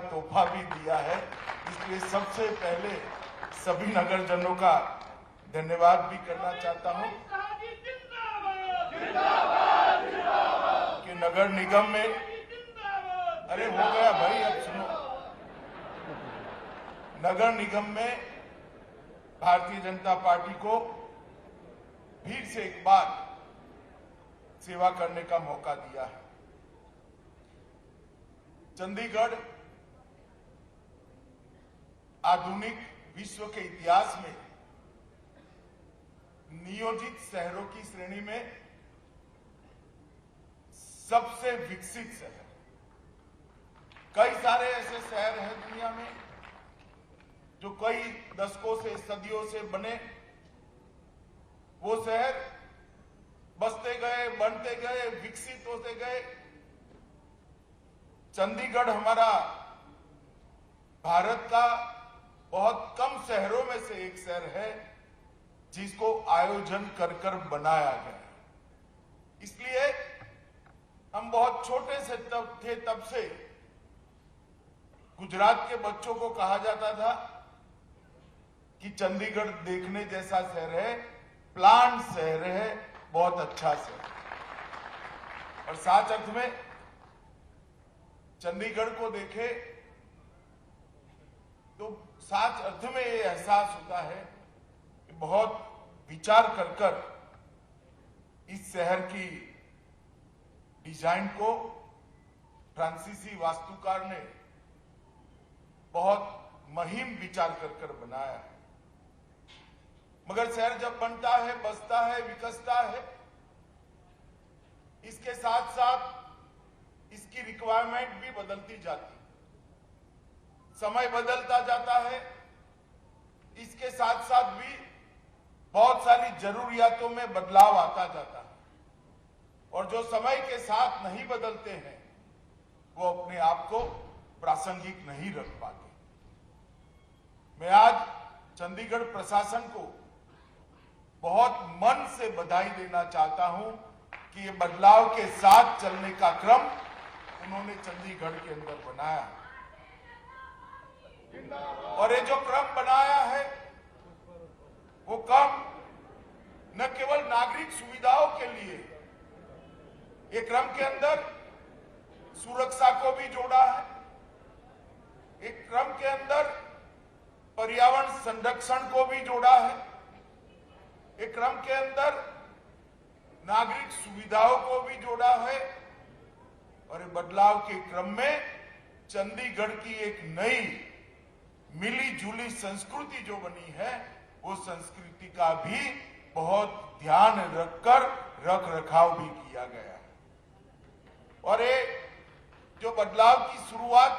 तोहफा भी दिया है। इसलिए सबसे पहले सभी नगरजनों का धन्यवाद भी करना चाहता हूं कि नगर निगम में, अरे हो गया भाई, अब सुनो, नगर निगम में भारतीय जनता पार्टी को फिर से एक बार सेवा करने का मौका दिया है। चंडीगढ़ आधुनिक विश्व के इतिहास में नियोजित शहरों की श्रेणी में सबसे विकसित शहर। कई सारे ऐसे शहर हैं दुनिया में जो कई दशकों से, सदियों से बने। वो शहर बसते गए, बनते गए, विकसित होते गए। चंडीगढ़ हमारा भारत का बहुत कम शहरों में से एक शहर है जिसको आयोजन कर कर बनाया गया। इसलिए हम बहुत छोटे से तब से गुजरात के बच्चों को कहा जाता था कि चंडीगढ़ देखने जैसा शहर है, प्लान शहर है, बहुत अच्छा शहर। और सच अर्थ में चंडीगढ़ को देखे तो सच अर्थ में ये एहसास होता है कि बहुत विचार कर इस शहर की डिजाइन को फ्रांसीसी वास्तुकार ने बहुत महीन विचार कर बनाया है। मगर शहर जब बनता है, बसता है, विकसता है, इसके साथ साथ इसकी रिक्वायरमेंट भी बदलती जाती है। समय बदलता जाता है, इसके साथ साथ भी बहुत सारी जरूरियातों में बदलाव आता जाता है। और जो समय के साथ नहीं बदलते हैं वो अपने आप को प्रासंगिक नहीं रख पाते। मैं आज चंडीगढ़ प्रशासन को बहुत मन से बधाई देना चाहता हूं कि ये बदलाव के साथ चलने का क्रम उन्होंने चंडीगढ़ के अंदर बनाया। और ये जो क्रम बनाया है वो क्रम न केवल नागरिक सुविधाओं के लिए, ये क्रम के अंदर सुरक्षा को भी जोड़ा है, एक क्रम के अंदर पर्यावरण संरक्षण को भी जोड़ा है, एक क्रम के अंदर नागरिक सुविधाओं को भी जोड़ा है। और ये बदलाव के क्रम में चंडीगढ़ की एक नई मिली जुली संस्कृति जो बनी है, वो संस्कृति का भी बहुत ध्यान रखकर रख रखाव भी किया गया है। और ये जो बदलाव की शुरुआत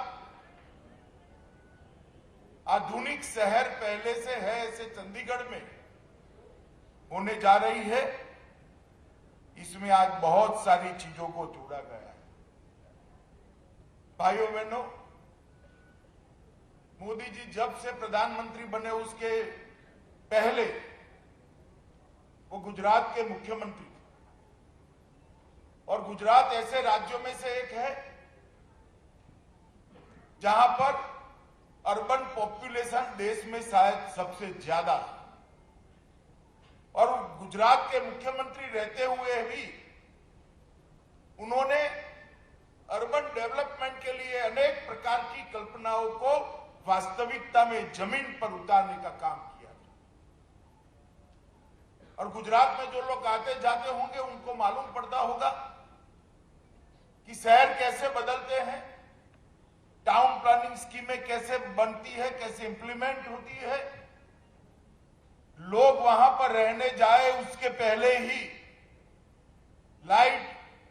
आधुनिक शहर पहले से है ऐसे चंडीगढ़ में होने जा रही है, इसमें आज बहुत सारी चीजों को जोड़ा गया है। भाइयों बहनों, मोदी जी जब से प्रधानमंत्री बने उसके पहले वो गुजरात के मुख्यमंत्री थे। और गुजरात ऐसे राज्यों में से एक है जहां पर अर्बन पॉपुलेशन देश में शायद सबसे ज्यादा है। और गुजरात के मुख्यमंत्री रहते हुए भी उन्होंने अर्बन डेवलपमेंट के लिए अनेक प्रकार की कल्पनाओं को वास्तविकता में जमीन पर उतारने का काम किया। और गुजरात में जो लोग आते जाते होंगे उनको मालूम पड़ता होगा कि शहर कैसे बदलते हैं, टाउन प्लानिंग स्कीमें कैसे बनती है, कैसे इंप्लीमेंट होती है। लोग वहां पर रहने जाए उसके पहले ही लाइट,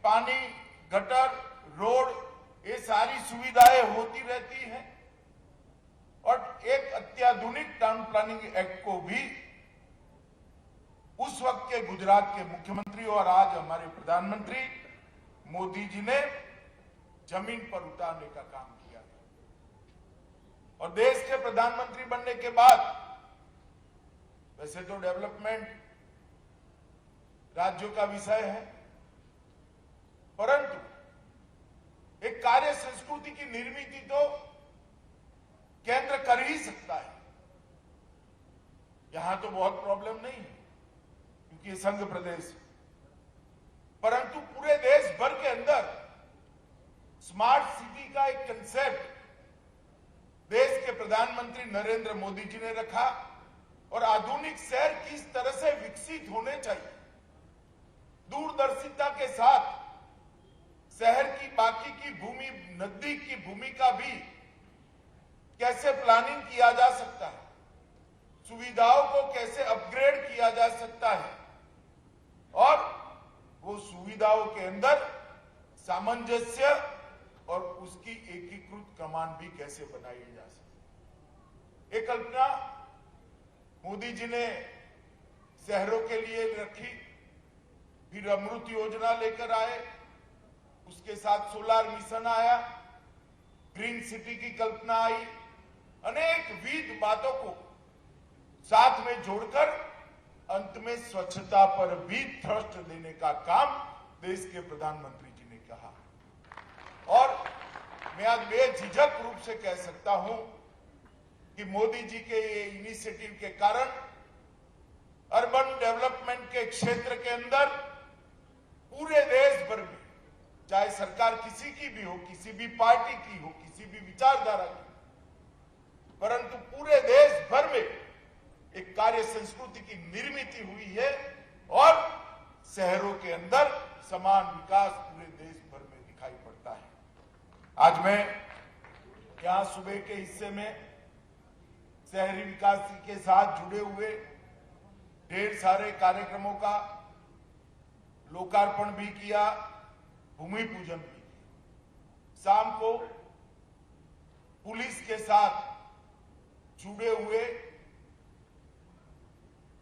पानी, गटर, रोड, ये सारी सुविधाएं होती रहती हैं। और एक अत्याधुनिक टाउन प्लानिंग एक्ट को भी उस वक्त के गुजरात के मुख्यमंत्री और आज हमारे प्रधानमंत्री मोदी जी ने जमीन पर उतारने का काम किया। और देश के प्रधानमंत्री बनने के बाद वैसे तो डेवलपमेंट राज्यों का विषय है, परंतु एक कार्य संस्कृति की निर्मित तो यहां तो बहुत प्रॉब्लम नहीं है क्योंकि ये संघ प्रदेश है, परंतु पूरे देश भर के अंदर स्मार्ट सिटी का एक कंसेप्ट देश के प्रधानमंत्री नरेंद्र मोदी जी ने रखा और आधुनिक शहर किस तरह से विकसित होने चाहिए, दूरदर्शिता के साथ शहर की बाकी की भूमि, नजदीक की भूमि का भी कैसे प्लानिंग किया जा सकता है, सुविधाओं को कैसे अपग्रेड किया जा सकता है और वो सुविधाओं के अंदर सामंजस्य और उसकी एकीकृत कमान भी कैसे बनाई जा सकती। एक कल्पना मोदी जी ने शहरों के लिए रखी, फिर अमृत योजना लेकर आए, उसके साथ सोलार मिशन आया, ग्रीन सिटी की कल्पना आई, अनेक विविध बातों को साथ में जोड़कर अंत में स्वच्छता पर भी थ्रस्ट देने का काम देश के प्रधानमंत्री जी ने कहा। और मैं आज बेझिझक रूप से कह सकता हूं कि मोदी जी के ये इनिशिएटिव के कारण अर्बन डेवलपमेंट के क्षेत्र के अंदर पूरे देश भर में, चाहे सरकार किसी की भी हो, किसी भी पार्टी की हो, किसी भी विचारधारा की, परंतु पूरे देश भर में एक कार्य संस्कृति की निर्मित हुई है और शहरों के अंदर समान विकास पूरे देश भर में दिखाई पड़ता है। आज मैं यहां सुबह के हिस्से में शहरी विकास के साथ जुड़े हुए ढेर सारे कार्यक्रमों का लोकार्पण भी किया, भूमि पूजन भी किया। शाम को पुलिस के साथ जुड़े हुए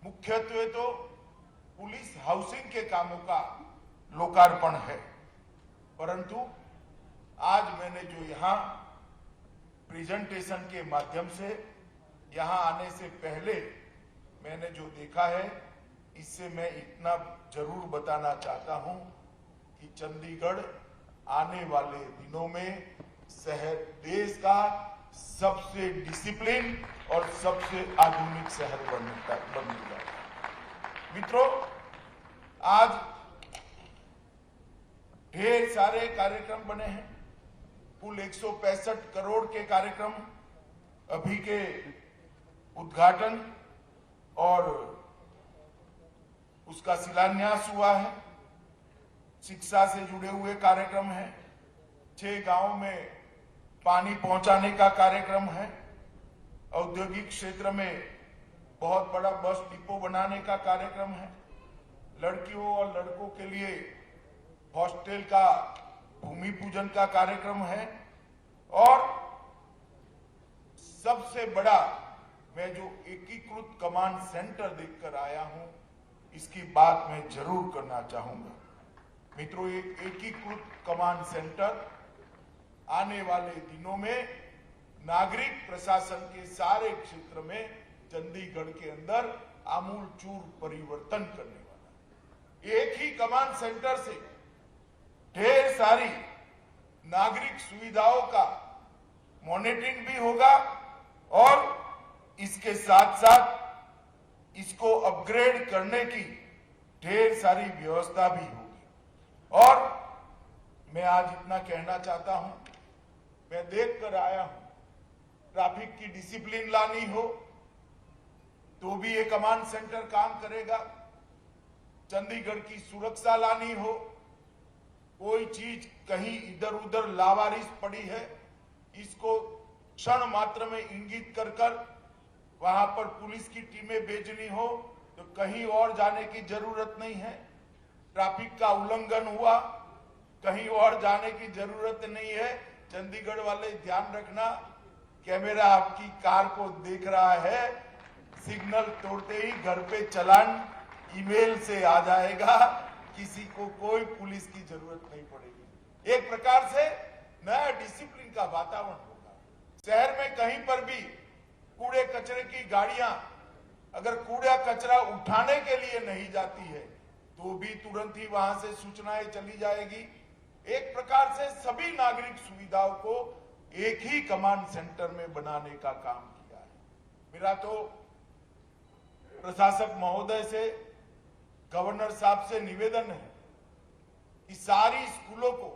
मुख्यत्वे तो पुलिस हाउसिंग के कामों का लोकार्पण है, परंतु आज मैंने जो यहां प्रेजेंटेशन के माध्यम से यहां आने से पहले मैंने जो देखा है, इससे मैं इतना जरूर बताना चाहता हूं कि चंडीगढ़ आने वाले दिनों में शहर देश का सबसे डिसिप्लिन और सबसे आधुनिक शहर बनेगा। मित्रों, आज ढेर सारे कार्यक्रम बने हैं, कुल 165 करोड़ के कार्यक्रम अभी के उद्घाटन और उसका शिलान्यास हुआ है। शिक्षा से जुड़े हुए कार्यक्रम हैं, 6 गांवों में पानी पहुंचाने का कार्यक्रम है, औद्योगिक क्षेत्र में बहुत बड़ा बस डिपो बनाने का कार्यक्रम है, लड़कियों और लड़कों के लिए हॉस्टल का भूमि पूजन का कार्यक्रम है और सबसे बड़ा मैं जो एकीकृत कमांड सेंटर देखकर आया हूं, इसकी बात मैं जरूर करना चाहूंगा। मित्रों, ये एकीकृत कमांड सेंटर आने वाले दिनों में नागरिक प्रशासन के सारे क्षेत्र में चंडीगढ़ के अंदर आमूलचूल परिवर्तन करने वाला है। एक ही कमांड सेंटर से ढेर सारी नागरिक सुविधाओं का मॉनिटरिंग भी होगा और इसके साथ साथ इसको अपग्रेड करने की ढेर सारी व्यवस्था भी होगी। और मैं आज इतना कहना चाहता हूं, मैं देख कर आया हूं, ट्रैफिक की डिसिप्लिन लानी हो तो भी ये कमांड सेंटर काम करेगा, चंडीगढ़ की सुरक्षा लानी हो, कोई चीज कहीं इधर उधर लावारिस पड़ी है, इसको क्षण मात्र में इंगित कर कर वहां पर पुलिस की टीमें भेजनी हो तो कहीं और जाने की जरूरत नहीं है। ट्रैफिक का उल्लंघन हुआ, कहीं और जाने की जरूरत नहीं है। चंडीगढ़ वाले ध्यान रखना, कैमरा आपकी कार को देख रहा है, सिग्नल तोड़ते ही घर पे चालान ईमेल से आ जाएगा, किसी को कोई पुलिस की जरूरत नहीं पड़ेगी। एक प्रकार से नया डिसिप्लिन का वातावरण होगा। शहर में कहीं पर भी कूड़े कचरे की गाड़ियां अगर कूड़ा कचरा उठाने के लिए नहीं जाती है तो भी तुरंत ही वहां से सूचनाएं चली जाएगी। एक प्रकार से सभी नागरिक सुविधाओं को एक ही कमांड सेंटर में बनाने का काम किया है। मेरा तो प्रशासक महोदय से, गवर्नर साहब से निवेदन है कि सारी स्कूलों को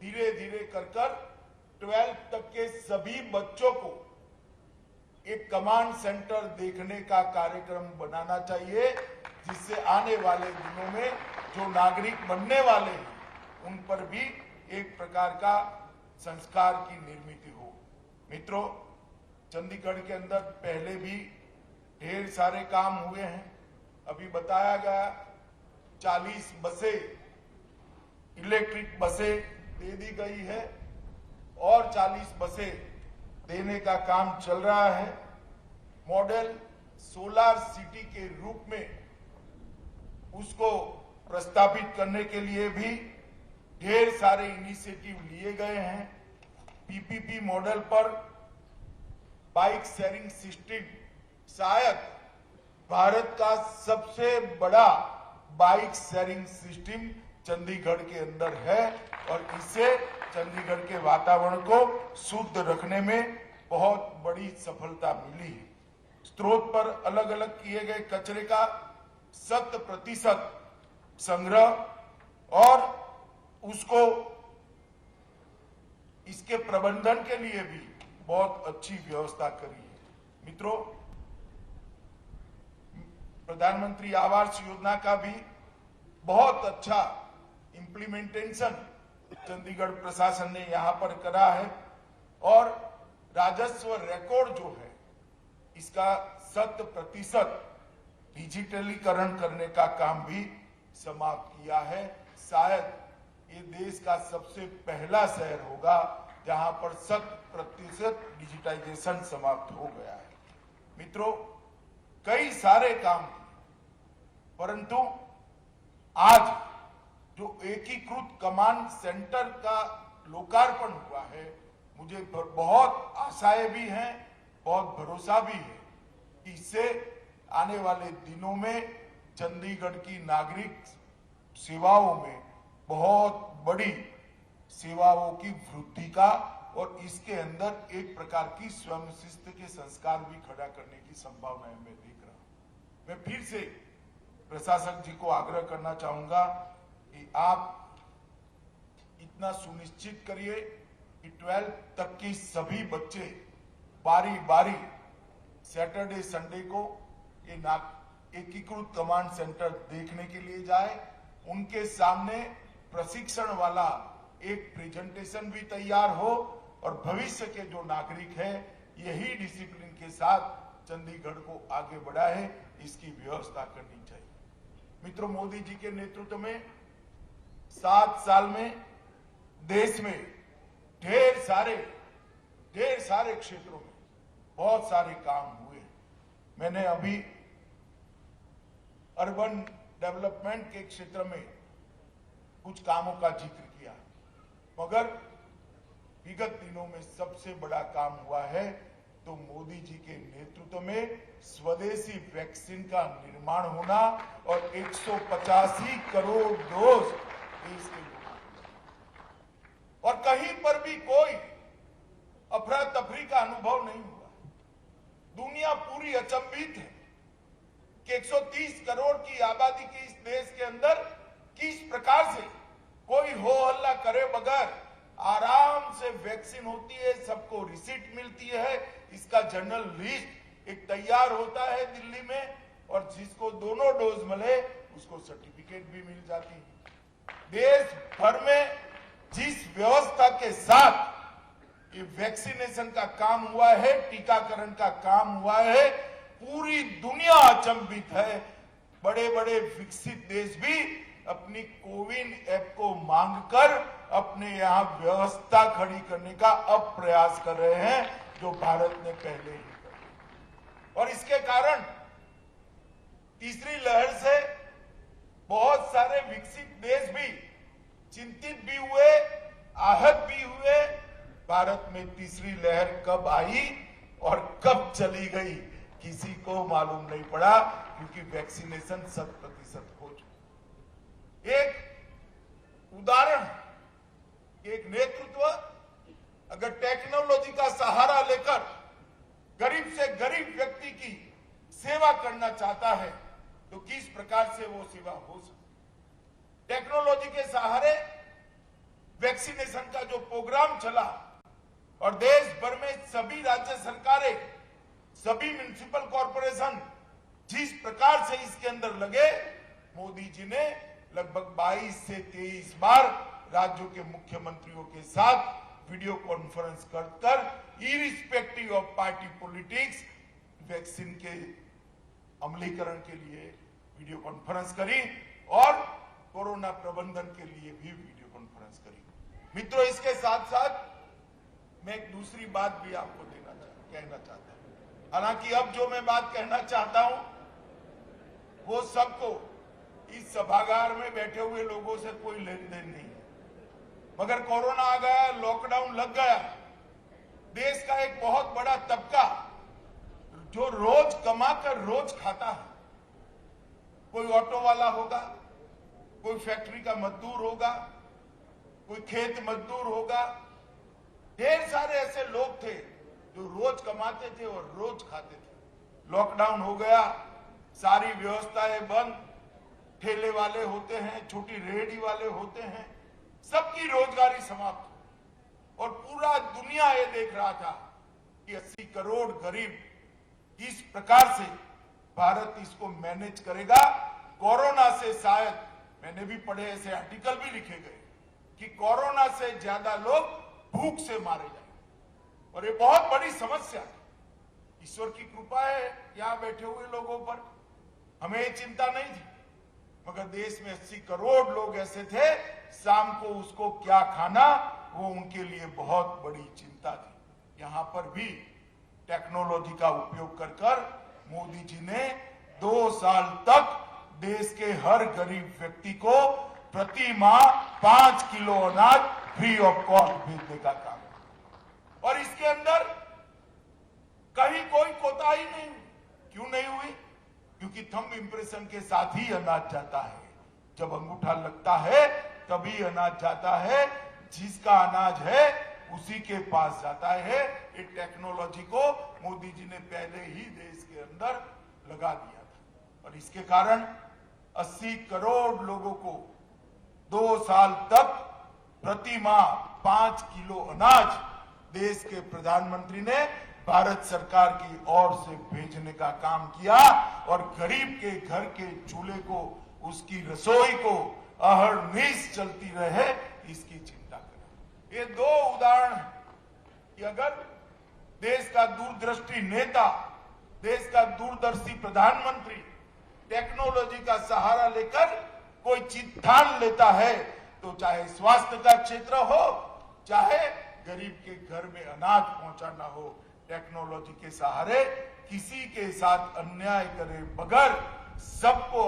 धीरे धीरे कर 12th तक के सभी बच्चों को एक कमांड सेंटर देखने का कार्यक्रम बनाना चाहिए, जिससे आने वाले दिनों में जो नागरिक बनने वाले हैं उन पर भी एक प्रकार का संस्कार की निर्मित हो। मित्रों, चंडीगढ़ के अंदर पहले भी ढेर सारे काम हुए हैं। अभी बताया गया 40 बसें, इलेक्ट्रिक बसें दे दी गई है और 40 बसें देने का काम चल रहा है। मॉडल सोलर सिटी के रूप में उसको प्रस्तावित करने के लिए भी ढेर सारे इनिशिएटिव लिए गए हैं। पीपीपी मॉडल पर बाइक शेयरिंग सिस्टम शायद भारत का सबसे बड़ा बाइक शेयरिंग सिस्टम चंडीगढ़ के अंदर है और इससे चंडीगढ़ के वातावरण को शुद्ध रखने में बहुत बड़ी सफलता मिली है। स्रोत पर अलग अलग किए गए कचरे का 100% संग्रह और उसको इसके प्रबंधन के लिए भी बहुत अच्छी व्यवस्था करी है। मित्रों, प्रधानमंत्री आवास योजना का भी बहुत अच्छा इम्प्लीमेंटेशन चंडीगढ़ प्रशासन ने यहां पर करा है और राजस्व रिकॉर्ड जो है इसका 100% डिजिटलीकरण करने का काम भी समाप्त किया है। शायद ये देश का सबसे पहला शहर होगा जहां पर 100% डिजिटाइजेशन समाप्त हो गया है। मित्रों, कई सारे काम किए, परंतु आज जो एकीकृत कमांड सेंटर का लोकार्पण हुआ है, मुझे बहुत आशाएं भी हैं, बहुत भरोसा भी है कि इससे आने वाले दिनों में चंडीगढ़ की नागरिक सेवाओं में बहुत बड़ी सेवाओं की वृद्धि का और इसके अंदर एक प्रकार की स्वयं शिस्त के संस्कार भी खड़ा करने की संभावनाएं मैं देख रहा हूं। मैं फिर से प्रशासक जी को आग्रह करना चाहूंगा कि आप इतना सुनिश्चित करिए कि 12th तक की सभी बच्चे बारी बारी सैटरडे संडे को ये एकीकृत कमांड सेंटर देखने के लिए जाए। उनके सामने प्रशिक्षण वाला एक प्रेजेंटेशन भी तैयार हो और भविष्य के जो नागरिक हैं यही डिसिप्लिन के साथ चंडीगढ़ को आगे बढ़ाए, इसकी व्यवस्था करनी चाहिए। मित्रों, मोदी जी के नेतृत्व में 7 साल में देश में ढेर सारे क्षेत्रों में बहुत सारे काम हुए। मैंने अभी अर्बन डेवलपमेंट के क्षेत्र में कुछ कामों का जिक्र किया, मगर विगत दिनों में सबसे बड़ा काम हुआ है तो मोदी जी के नेतृत्व में स्वदेशी वैक्सीन का निर्माण होना और 185 करोड़ डोज देश के और कहीं पर भी कोई अफरा तफरी का अनुभव नहीं हुआ। दुनिया पूरी अचंभित है कि 130 करोड़ की आबादी के इस देश के अंदर किस प्रकार से कोई हो हल्ला करे बगैर आराम से वैक्सीन होती है, सबको रिसीट मिलती है, इसका जनरल लिस्ट एक तैयार होता है दिल्ली में और जिसको दोनों डोज मिले उसको सर्टिफिकेट भी मिल जाती है। देश भर में जिस व्यवस्था के साथ ये वैक्सीनेशन का काम हुआ है, टीकाकरण का काम हुआ है, पूरी दुनिया अचंभित है। बड़े बड़े विकसित देश भी अपनी कोविन ऐप को मांगकर अपने यहां व्यवस्था खड़ी करने का अब प्रयास कर रहे हैं, जो भारत ने पहले ही कर। और इसके कारण तीसरी लहर से बहुत सारे विकसित देश भी चिंतित भी हुए, आहत भी हुए। भारत में तीसरी लहर कब आई और कब चली गई किसी को मालूम नहीं पड़ा, क्योंकि वैक्सीनेशन 100% हो चुका। एक उदाहरण, एक नेतृत्व अगर टेक्नोलॉजी का सहारा लेकर गरीब से गरीब व्यक्ति की सेवा करना चाहता है तो किस प्रकार से वो सेवा हो सकती। टेक्नोलॉजी के सहारे वैक्सीनेशन का जो प्रोग्राम चला और देश भर में सभी राज्य सरकारें, सभी म्युनिसिपल कॉरपोरेशन जिस प्रकार से इसके अंदर लगे, मोदी जी ने लगभग 22 से 23 बार राज्यों के मुख्यमंत्रियों के साथ वीडियो कॉन्फ्रेंस कर irrespective of party politics vaccine के अमलीकरण के लिए वीडियो कॉन्फ्रेंस करी और कोरोना प्रबंधन के लिए भी वीडियो कॉन्फ्रेंस करी। मित्रों, इसके साथ साथ मैं एक दूसरी बात भी आपको कहना चाहता हूं। हालांकि अब जो मैं बात कहना चाहता हूं वो सबको, इस सभागार में बैठे हुए लोगों से कोई लेन देन नहीं है, मगर कोरोना आ गया, लॉकडाउन लग गया, देश का एक बहुत बड़ा तबका जो रोज कमाकर रोज खाता है, कोई ऑटो वाला होगा, कोई फैक्ट्री का मजदूर होगा, कोई खेत मजदूर होगा, ढेर सारे ऐसे लोग थे जो रोज कमाते थे और रोज खाते थे। लॉकडाउन हो गया, सारी व्यवस्थाएं बंद, ठेले वाले होते हैं, छोटी रेहड़ी वाले होते हैं, सबकी रोजगारी समाप्त। और पूरा दुनिया ये देख रहा था कि 80 करोड़ गरीब किस प्रकार से भारत इसको मैनेज करेगा। कोरोना से शायद, मैंने भी पढ़े, ऐसे आर्टिकल भी लिखे गए कि कोरोना से ज्यादा लोग भूख से मारे जाएंगे और ये बहुत बड़ी समस्या है। ईश्वर की कृपा है यहां बैठे हुए लोगों पर, हमें ये चिंता नहीं थी, मगर देश में 80 करोड़ लोग ऐसे थे, शाम को उसको क्या खाना, वो उनके लिए बहुत बड़ी चिंता थी। यहां पर भी टेक्नोलॉजी का उपयोग कर मोदी जी ने 2 साल तक देश के हर गरीब व्यक्ति को प्रति माह 5 किलो अनाज फ्री ऑफ कॉस्ट भेजने का काम। और इसके अंदर कहीं कोई कोताही नहीं हुई। क्यों नहीं हुई? क्योंकि थंब इंप्रेशन के साथ ही अनाज जाता है। जब अंगूठा लगता है तभी अनाज जाता है, जिसका अनाज है उसी के पास जाता है। ये टेक्नोलॉजी को मोदी जी ने पहले ही देश के अंदर लगा दिया था और इसके कारण 80 करोड़ लोगों को 2 साल तक प्रति माह 5 किलो अनाज देश के प्रधानमंत्री ने भारत सरकार की ओर से भेजने का काम किया और गरीब के घर के चूल्हे को, उसकी रसोई को अहर्निश चलती रहे, इसकी चिंता करें। ये 2 उदाहरण कि अगर देश का दूरदृष्टि नेता, देश का दूरदर्शी प्रधानमंत्री टेक्नोलॉजी का सहारा लेकर कोई चीज ठान लेता है, तो चाहे स्वास्थ्य का क्षेत्र हो, चाहे गरीब के घर में अनाज पहुंचाना हो, टेक्नोलॉजी के सहारे किसी के साथ अन्याय करे बगैर सबको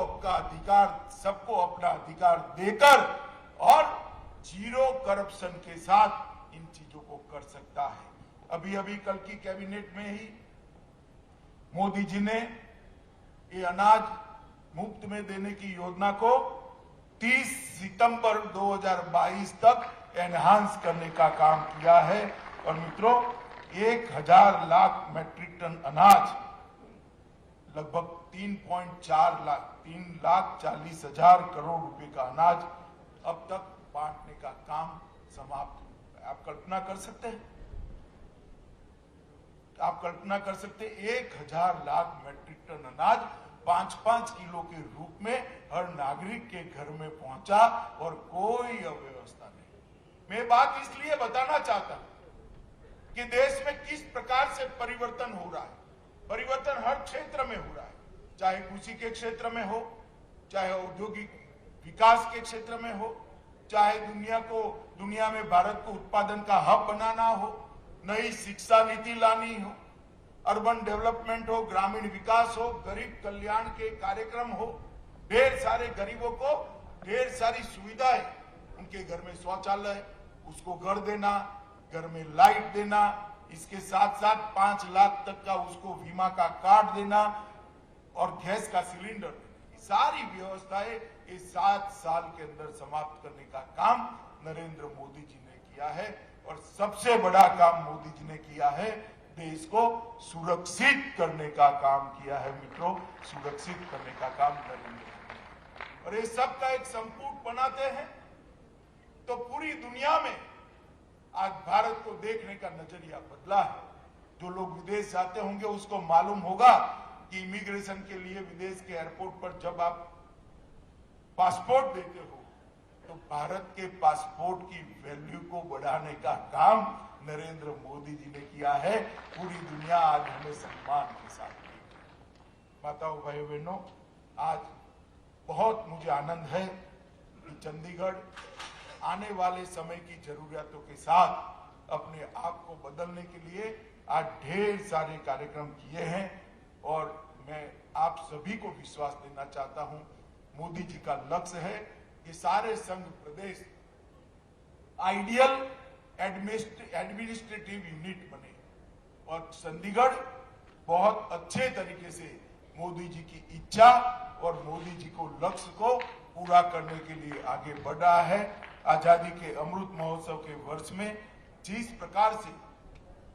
अपना अधिकार देकर और जीरो करप्शन के साथ इन चीजों को कर सकता है। अभी कल की कैबिनेट में ही मोदी जी ने ये अनाज मुफ्त में देने की योजना को 30 सितंबर 2022 तक एनहांस करने का काम किया है। और मित्रों, 1000 लाख मैट्रिक टन अनाज, लगभग 3,40,000 करोड़ रुपए का अनाज अब तक बांटने का काम समाप्त हो गया। आप कल्पना कर सकते हैं? आप कल्पना कर सकते हैं 1000 लाख मैट्रिक टन अनाज 5-5 किलो के रूप में हर नागरिक के घर में पहुंचा और कोई अव्यवस्था नहीं। मैं बात इसलिए बताना चाहता हूं कि देश में किस प्रकार से परिवर्तन हो रहा है। परिवर्तन हर क्षेत्र में हो रहा है, चाहे कृषि के क्षेत्र में हो, चाहे औद्योगिक विकास के क्षेत्र में हो, चाहे दुनिया में भारत को उत्पादन का हब बनाना हो, नई शिक्षा नीति लानी हो, अर्बन डेवलपमेंट हो, ग्रामीण विकास हो, गरीब कल्याण के कार्यक्रम हो, ढेर सारे गरीबों को ढेर सारी सुविधाएं, उनके घर में शौचालय, उसको घर देना, घर में लाइट देना, इसके साथ साथ 5 लाख तक का उसको बीमा का कार्ड देना और गैस का सिलेंडर, सारी व्यवस्थाएं इस 7 साल के अंदर समाप्त करने का काम नरेंद्र मोदी जी ने किया है। और सबसे बड़ा काम मोदी जी ने किया है, देश को सुरक्षित करने का काम किया है मित्रों, सुरक्षित करने का काम करेंगे। और ये सब का एक संपुट बनाते हैं तो पूरी दुनिया में आज भारत को देखने का नजरिया बदला है। जो लोग विदेश जाते होंगे उसको मालूम होगा कि इमिग्रेशन के लिए विदेश के एयरपोर्ट पर जब आप पासपोर्ट देते हो तो भारत के पासपोर्ट की वैल्यू को बढ़ाने का काम नरेंद्र मोदी जी ने किया है। पूरी दुनिया आज हमें सम्मान के साथ माताओं भाइयों बहनों, आज बहुत मुझे आनंद है कि चंडीगढ़ आने वाले समय की जरूरतों के साथ अपने आप को बदलने के लिए आज ढेर सारे कार्यक्रम किए हैं। और मैं आप सभी को विश्वास देना चाहता हूं, मोदी जी का लक्ष्य है कि सारे संघ प्रदेश आइडियल एडमिनिस्ट्रेटिव यूनिट बने और चंडीगढ़ बहुत अच्छे तरीके से मोदी जी की इच्छा और मोदी जी को लक्ष्य को पूरा करने के लिए आगे बढ़ रहा है। आजादी के अमृत महोत्सव के वर्ष में जिस प्रकार से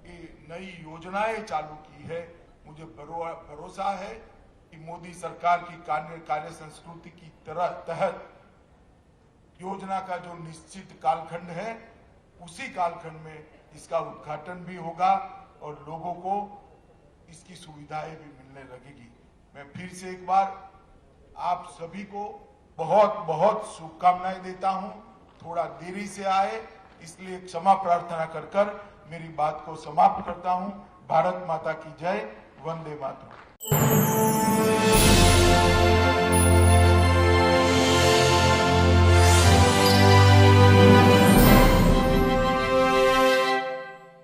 ये नई योजनाएं चालू की है, मुझे भरोसा है कि मोदी सरकार की कार्य संस्कृति की तहत योजना का जो निश्चित कालखंड है उसी कालखंड में इसका उद्घाटन भी होगा और लोगों को इसकी सुविधाएं भी मिलने लगेगी। मैं फिर से एक बार आप सभी को बहुत बहुत शुभकामनाएं देता हूं। थोड़ा देरी से आए इसलिए क्षमा प्रार्थना कर मेरी बात को समाप्त करता हूं। भारत माता की जय, वंदे मातरम।